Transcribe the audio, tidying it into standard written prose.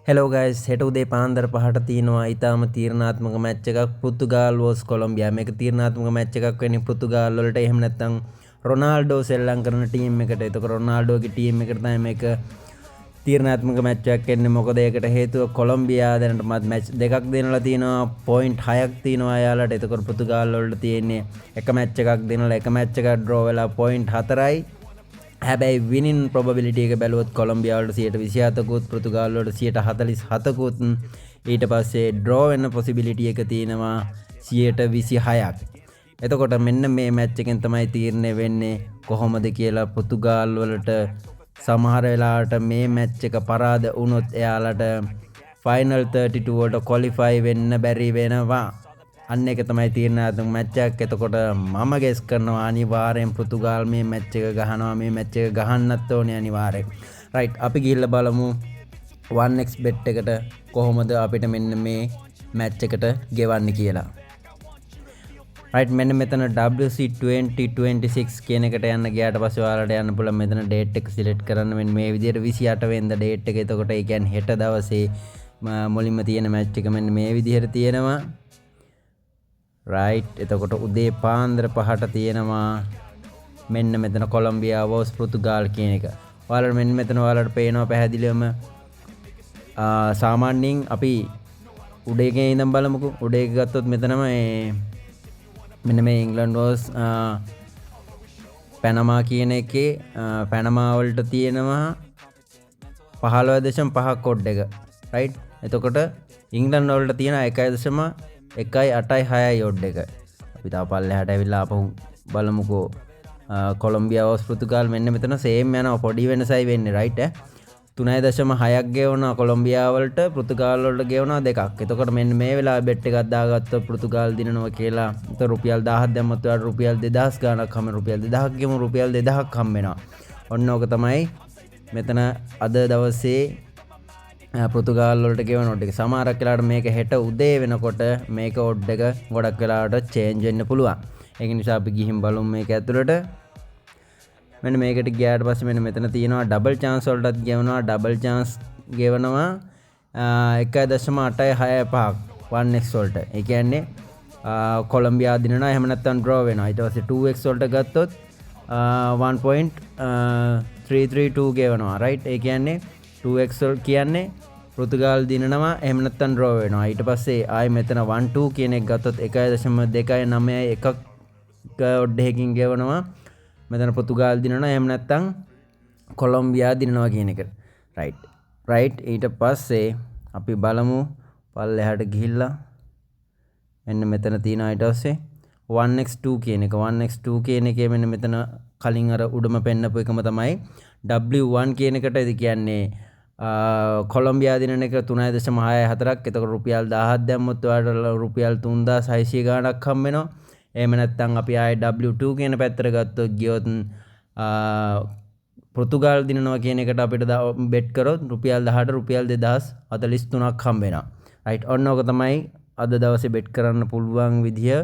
Hello guys හෙට උදේ පාන්දර 5ට තියෙනවා ඊටාම තීරණාත්මක මැච් එකක් පෘතුගාල් වර්ස් කොලොම්බියා. මේක තීරණාත්මක මැච් එකක් වෙන්නේ පෘතුගාල් වලට. එහෙම නැත්නම් රොනාල්ඩෝ සෙල්ලම් කරන ටීම් එකට. එතකොට රොනාල්ඩෝගේ ටීම් එකට තමයි මේක තීරණාත්මක මැච් එකක් එන්නේ. මොකද ඒකට හේතුව කොලොම්බියා දැනටමත් මැච් දෙකක් දෙනලා තියෙනවා. පොයින්ට් 6ක් තියෙනවා යාලට. එතකොට පෘතුගාල් වලට තියෙන්නේ එක මැච් එකක් දෙනලා එක මැච් එකක් ඩ්‍රෝ වෙලා පොයින්ට් 4යි. හැබැයි විනින් ප්‍රොබබිලිටි එක බැලුවොත් කොලොම්බියාවලට 127කුත් පෘතුගාල් වලට 147කුත් ඊට පස්සේ ඩ්‍රෝ වෙන්න පොසිබිලිටි එක තියෙනවා 126ක්. එතකොට මෙන්න මේ මැච් එකෙන් තමයි තීරණය වෙන්නේ කොහොමද කියලා. පෘතුගාල් වලට සමහර වෙලාවට මේ මැච් එක පරාද වුණොත් එයාලට ෆයිනල් 32 වලට ක්වොලිෆයි වෙන්න බැරි වෙනවා. අන්න එක තමයි තීරණාත්මක මැච් එකක්. එතකොට මම ගෙස් කරනවා අනිවාර්යෙන් පෘතුගාල් මේ මැච් එක ගහනවා. මේ මැච් එක ගහන්නත් ඕනේ අනිවාර්යෙන්. රයිට්, අපි ගිහිල්ලා බලමු 1x bet එකට කොහොමද අපිට මෙන්න මේ මැච් එකට ගෙවන්නේ කියලා. රයිට්, මෙන්න මෙතන WC 2026 කියන එකට යන්න ගියාට පස්සේ ඔයාලට යන්න පුළුවන් මෙතන ඩේට් එක සිලෙක්ට් කරන්න. මෙන්න මේ විදිහට 28 වෙනිදා ඩේට් එක. එතකොට ඒ කියන්නේ හෙට දවසේ මුලින්ම තියෙන මැච් එක මෙන්න මේ විදිහට තියෙනවා. රයිට්, එතකොට උදේ පාන්දර 5ට තියෙනවා මෙන්න මෙතන කොලොම්බියා වර්ස් පෘතුගාල් කියන එක. ඔයාලට මෙන්න මෙතන ඔයාලට පේනවා පැහැදිලිවම. සාමාන්‍යයෙන් අපි උඩේකේ ඉඳන් බලමුකෝ. උඩේක ගත්තොත් මෙතනම මෙන්න මේ ඉංග්ලන්ඩ් වර්ස් පැනමා කියන එකේ පැනමා වලට තියෙනවා 15.5 කොඩ් එක. රයිට්, එතකොට ඉංග්ලන්ඩ් වලට තියෙන 1.866 යොඩ් එක. අපි තාම පල්ලෙහාට ඇවිල්ලා ආපහු බලමුකෝ. කොලොම්බියා වර්ස් පෘතුගාල් මෙන්න මෙතන සේම් යනවා. පොඩි වෙනසයි වෙන්නේ. රයිට්, 3.6ක් ගෙවනවා කොලොම්බියා වලට, පෘතුගාල් වලට ගෙවනවා 2ක්. එතකොට මෙන්න මේ වෙලාවේ බෙට් එකක් දාගත්තොත් පෘතුගාල් දිනනවා කියලා. එතකොට රුපියල් 1000ක් දැම්මොත් ඔයාලට රුපියල් 2000 ගාණක් හම්බ වෙනවා. රුපියල් 2000ක් ගෙමු රුපියල් 2000ක් හම්බ වෙනවා. ඔන්න ඕක තමයි මෙතන අද දවසේ පෘතුගාල් වලට ගෙවන ඔඩ් එක. සමහරක් වෙලාවට මේක හෙට උදේ වෙනකොට මේක ඔඩ් එක ගොඩක් වෙලාවට චේන්ජ් වෙන්න පුළුවන්. ඒක නිසා අපි ගිහින් බලමු මේක ඇතුළට. මෙන්න මේකට ගියාට පස්සේ මෙන්න මෙතන තියෙනවා ඩබල් chance වලටත් ගෙවනවා. ඩබල් chance ගෙවනවා 1.865ක් 1x වලට. ඒ කියන්නේ කොලොම්බියා දිනනවා. එහෙම නැත්නම් ඩ්‍රෝ වෙනවා. ඊට පස්සේ 2x වලට ගත්තොත් 1.332 ගෙවනවා. රයිට්, ඒ කියන්නේ 2x කියන්නේ පෘතුගාල් දිනනවා. එහෙම නැත්නම් ඩ්‍රෝ වෙනවා. ඊට පස්සේ ආයෙ මෙතන 1-2 කියන එක ගත්තොත් 1.291ක් ඔඩ් එකකින් ගෙවනවා. මෙතන පෘතුගාල් දිනනවා. එහෙම නැත්නම් කොලොම්බියා දිනනවා කියන එක. රයිට්, ඊට පස්සේ අපි බලමු පල්ලෙහාට ගිහිල්ලා මෙන්න මෙතන තියෙනවා. ඊට පස්සේ 1x2 කියන එක. 1x2 කියන එකේ මෙන්න මෙතන කලින් අර උඩම පෙන්නපු එකම තමයි W1 කියන එකට. ඒ කියන්නේ කොලොම්බියා දිනන එක 3.64ක්. එතකොට රුපියල් 1000ක් දැම්මොත් ඔයාලට රුපියල් 3600 ගාණක් හම්බ වෙනවා. එහෙම නැත්නම් අපි ආයේ W2 කියන පැත්තට ගත්තොත් ගියොත් පෘතුගාල් දිනනවා කියන එකට අපිට බෙට් කරොත් රුපියල් 10ට රුපියල් 2043ක් හම්බ වෙනවා. රයිට්, ඔන්න ඕක තමයි අද දවසේ බෙට් කරන්න පුළුවන් විදිය